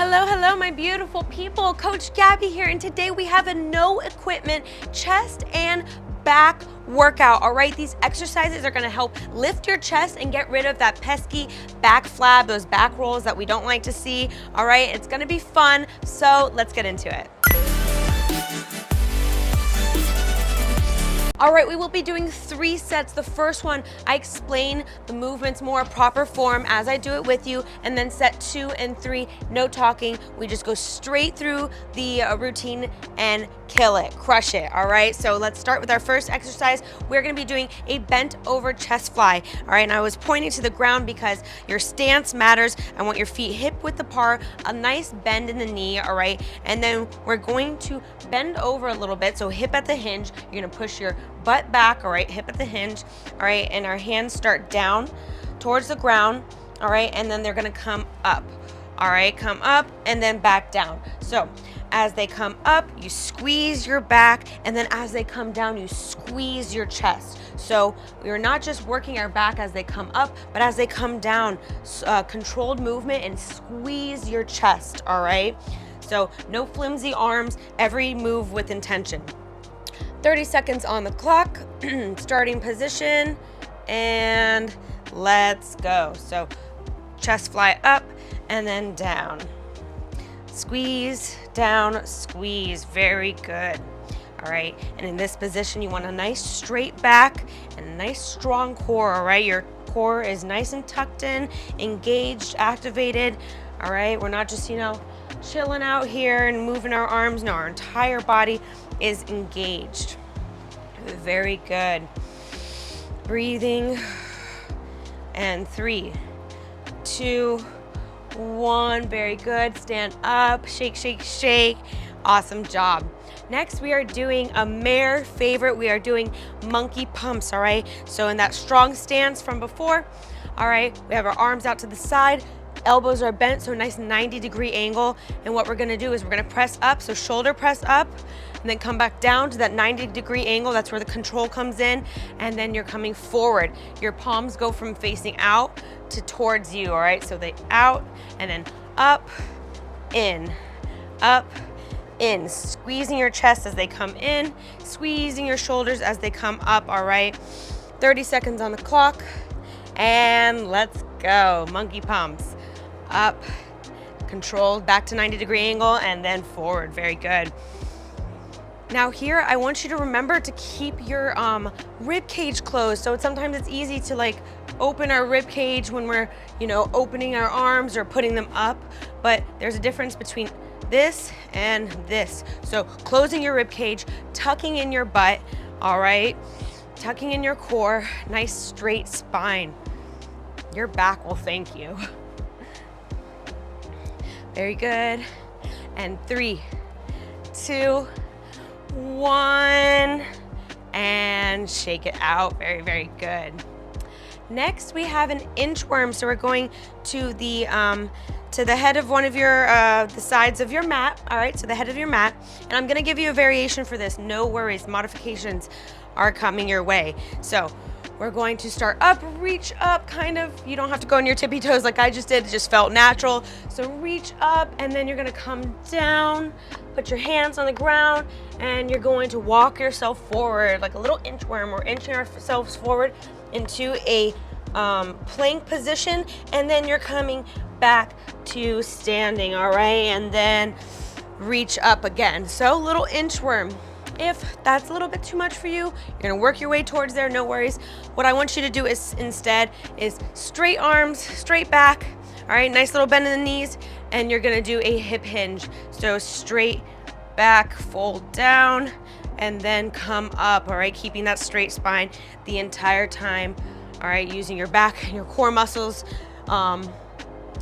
Hello, hello, my beautiful people. Coach Gabby here, and today we have a no equipment chest and back workout. All right, these exercises are gonna help lift your chest and get rid of that pesky back flab, those back rolls that we don't like to see. All right, it's gonna be fun, so let's get into it. All right, we will be doing 3 sets. The first one, I explain the movements more proper form as I do it with you, and then set 2 and 3, no talking. We just go straight through the routine and kill it, crush it, all right? So let's start with our first exercise. We're gonna be doing a bent over chest fly, all right? And I was pointing to the ground because your stance matters. I want your feet hip width apart, a nice bend in the knee, all right? And then we're going to bend over a little bit, so hip at the hinge. You're gonna push your butt back, all right, hip at the hinge, all right, and our hands start down towards the ground, all right, and then they're gonna come up, all right, come up and then back down. So as they come up, you squeeze your back, and then as they come down, you squeeze your chest. So we're not just working our back as they come up, but as they come down, controlled movement and squeeze your chest, all right? So no flimsy arms, every move with intention. 30 seconds on the clock, starting position, and let's go. So chest fly up and then down. Squeeze, down, squeeze, very good. All right, and in this position, you want a nice straight back and a nice strong core, all right? Your core is nice and tucked in, engaged, activated, all right? We're not just, chilling out here and moving our arms. No, our entire body is engaged. Very good. Breathing. And 3, 2, 1. Very good. Stand up. Shake, shake, shake. Awesome job. Next, we are doing a mare favorite. We are doing monkey pumps, all right? So in that strong stance from before, all right, we have our arms out to the side. Elbows are bent, so a nice 90-degree angle. And what we're gonna do is we're gonna press up, so shoulder press up, and then come back down to that 90-degree angle. That's where the control comes in. And then you're coming forward. Your palms go from facing out to towards you, all right? So they out, and then up, in, squeezing your chest as they come in, squeezing your shoulders as they come up, all right? 30 seconds on the clock, and let's go. Monkey pumps. Up, controlled, back to 90-degree angle, and then forward. Very good. Now here, I want you to remember to keep your rib cage closed. So sometimes it's easy to open our rib cage when we're, opening our arms or putting them up, but there's a difference between this and this. So closing your rib cage, tucking in your butt, all right? Tucking in your core, nice straight spine. Your back will thank you. Very good. And 3, 2, 1, and shake it out. Very, very good. Next, we have an inchworm. So we're going to the head of one of your, the sides of your mat. All right, so the head of your mat. And I'm gonna give you a variation for this. No worries, modifications are coming your way. So we're going to start up, reach up, kind of. You don't have to go on your tippy toes like I just did. It just felt natural. So reach up, and then you're gonna come down, put your hands on the ground, and you're going to walk yourself forward like a little inchworm. We're inching ourselves forward into a plank position, and then you're coming back to standing, all right? And then reach up again. So little inchworm. If that's a little bit too much for you, you're gonna work your way towards there, no worries. What I want you to do is instead is straight arms, straight back, all right, nice little bend in the knees, and you're gonna do a hip hinge. So straight back, fold down, and then come up, all right, keeping that straight spine the entire time, all right, using your back and your core muscles,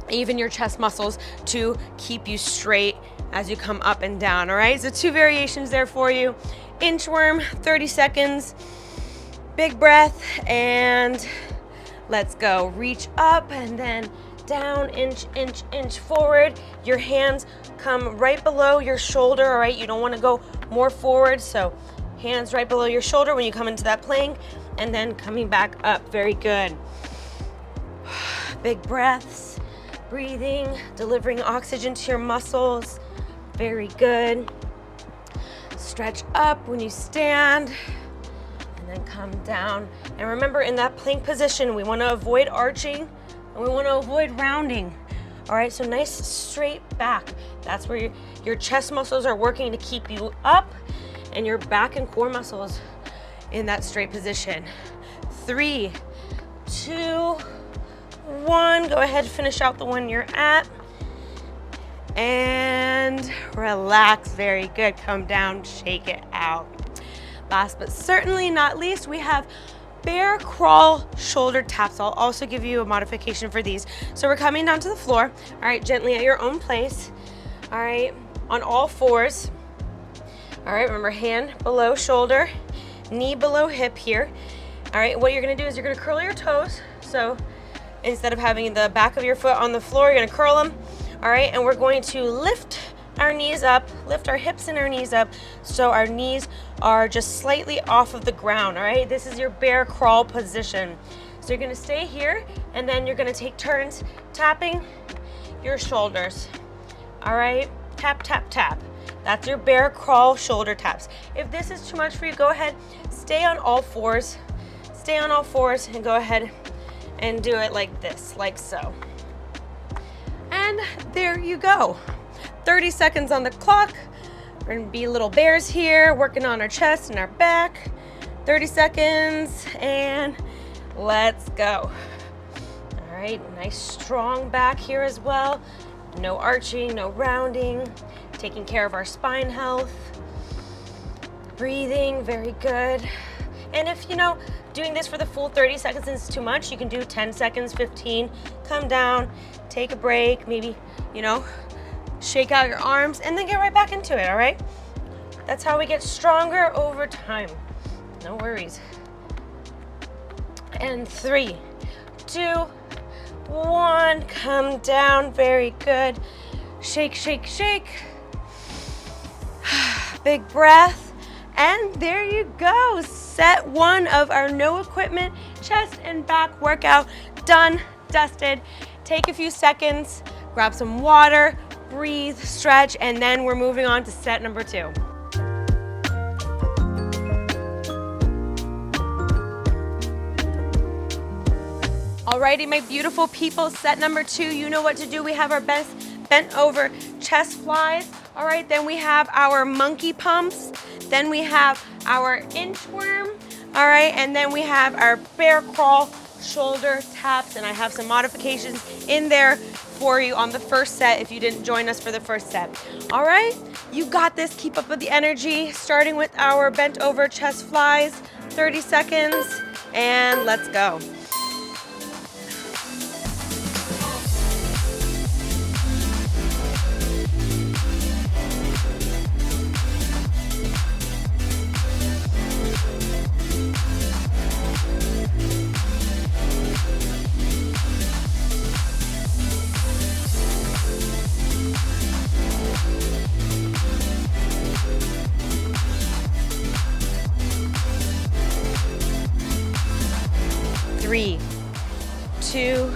even your chest muscles to keep you straight as you come up and down, all right? So 2 variations there for you. Inchworm, 30 seconds, big breath, and let's go. Reach up and then down, inch, inch, inch forward. Your hands come right below your shoulder, all right? You don't wanna go more forward, so hands right below your shoulder when you come into that plank, and then coming back up, very good. Big breaths. Breathing, delivering oxygen to your muscles. Very good. Stretch up when you stand, and then come down. And remember, in that plank position, we want to avoid arching, and we want to avoid rounding. All right, so nice straight back. That's where your chest muscles are working to keep you up, and your back and core muscles in that straight position. 3, 2, 1. Go ahead, finish out the one you're at. And relax, very good. Come down, shake it out. Last but certainly not least, we have bear crawl shoulder taps. I'll also give you a modification for these. So we're coming down to the floor, all right, gently at your own place, all right, on all fours. All right, remember, hand below shoulder, knee below hip here. All right, what you're gonna do is you're gonna curl your toes. So instead of having the back of your foot on the floor, you're gonna curl them. All right, and we're going to lift our knees up, lift our hips and our knees up so our knees are just slightly off of the ground, all right? This is your bear crawl position. So you're gonna stay here, and then you're gonna take turns tapping your shoulders, all right? Tap, tap, tap. That's your bear crawl shoulder taps. If this is too much for you, go ahead, stay on all fours, and go ahead and do it like this, like so. And there you go. 30 seconds on the clock. We're gonna be little bears here, working on our chest and our back. 30 seconds, and let's go. All right, nice strong back here as well. No arching, no rounding. Taking care of our spine health. Breathing, very good. And if doing this for the full 30 seconds is too much, you can do 10 seconds, 15, come down, take a break, maybe, shake out your arms, and then get right back into it, all right? That's how we get stronger over time. No worries. And 3, 2, 1, come down, very good. Shake, shake, shake. Big breath. And there you go. Set 1 of our no equipment chest and back workout done, dusted. Take a few seconds, grab some water, breathe, stretch, and then we're moving on to set number 2. Alrighty, my beautiful people, set number 2, you know what to do. We have our bent over chest flies. All right, then we have our monkey pumps. Then we have our inchworm. All right, and then we have our bear crawl shoulder taps, and I have some modifications in there for you on the first set if you didn't join us for the first set. All right, you got this. Keep up with the energy. Starting with our bent over chest flies, 30 seconds, and let's go. Three, 2,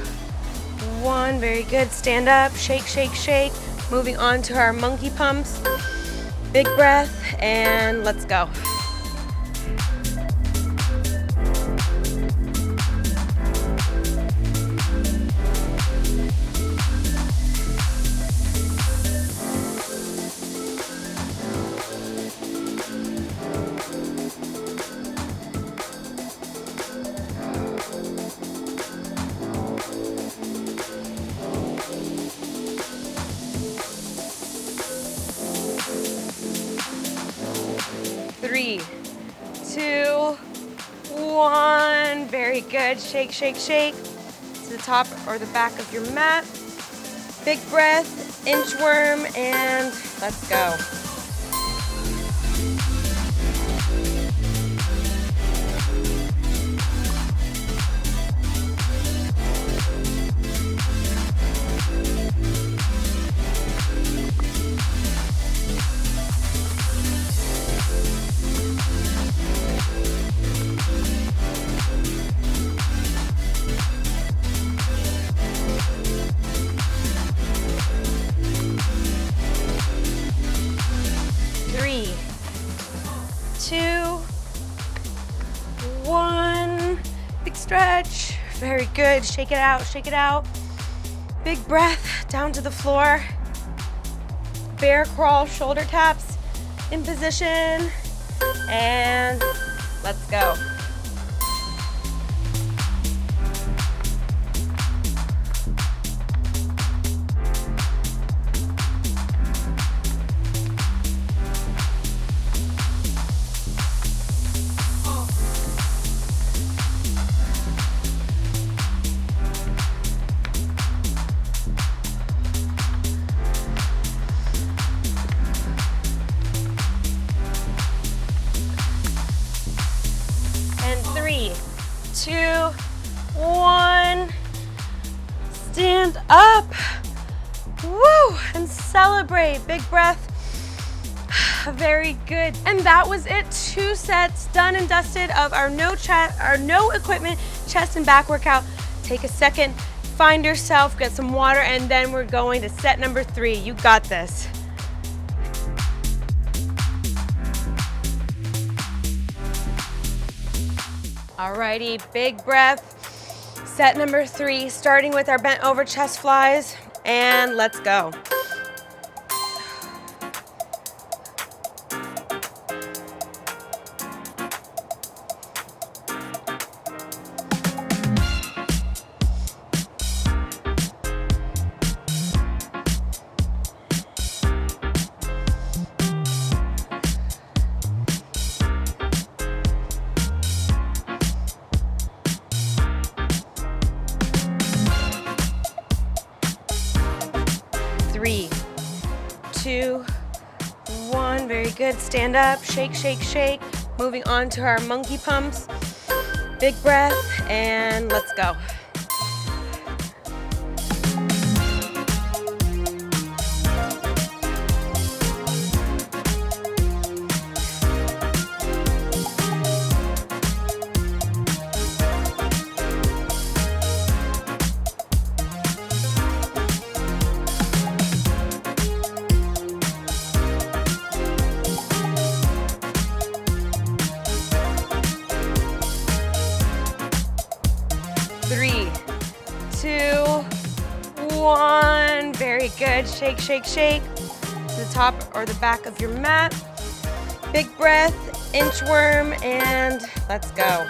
1, very good. Stand up, shake, shake, shake. Moving on to our monkey pumps. Big breath, and let's go. Three, 2, 1. Very good. Shake, shake, shake to the top or the back of your mat. Big breath, inchworm, and let's go. stretch. Very good. Shake it out, shake it out. Big breath down to the floor. Bear crawl, shoulder taps in position. And let's go. And 3, 2, 1. Stand up. Woo! And celebrate. Big breath. Very good. And that was it. 2 sets done and dusted of our no equipment chest and back workout. Take a second, find yourself, get some water, and then we're going to set number 3. You got this. Alrighty, big breath. Set number 3, starting with our bent over chest flies, and let's go. Three, 2, 1, very good. Stand up, shake, shake, shake. Moving on to our monkey pumps. Big breath, and let's go. Three, 2, 1. Very good. Shake, shake, shake to the top or the back of your mat. Big breath, inchworm, and let's go.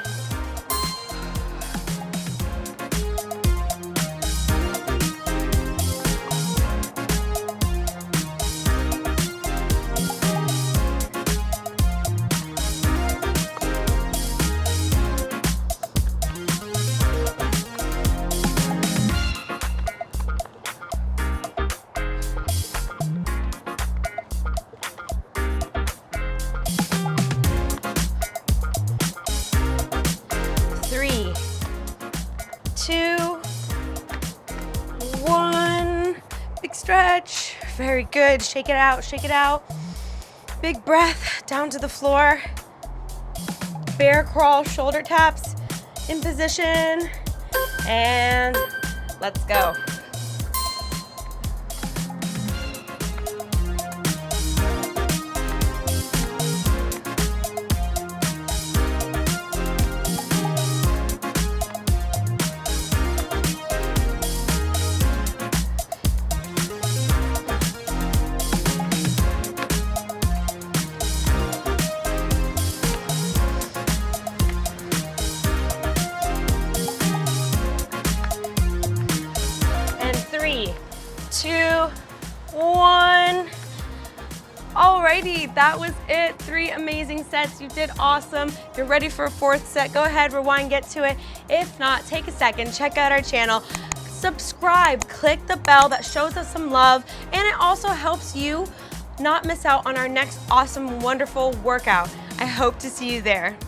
Three, 2, 1. Big stretch. Very good. Shake it out, shake it out. Big breath down to the floor. Bear crawl, shoulder taps in position. And let's go. And 3, 2, 1. Alrighty, that was it. 3 amazing sets. You did awesome. If you're ready for a 4th set, go ahead, rewind, get to it. If not, take a second, check out our channel. Subscribe, click the bell. That shows us some love, and it also helps you not miss out on our next awesome, wonderful workout. I hope to see you there.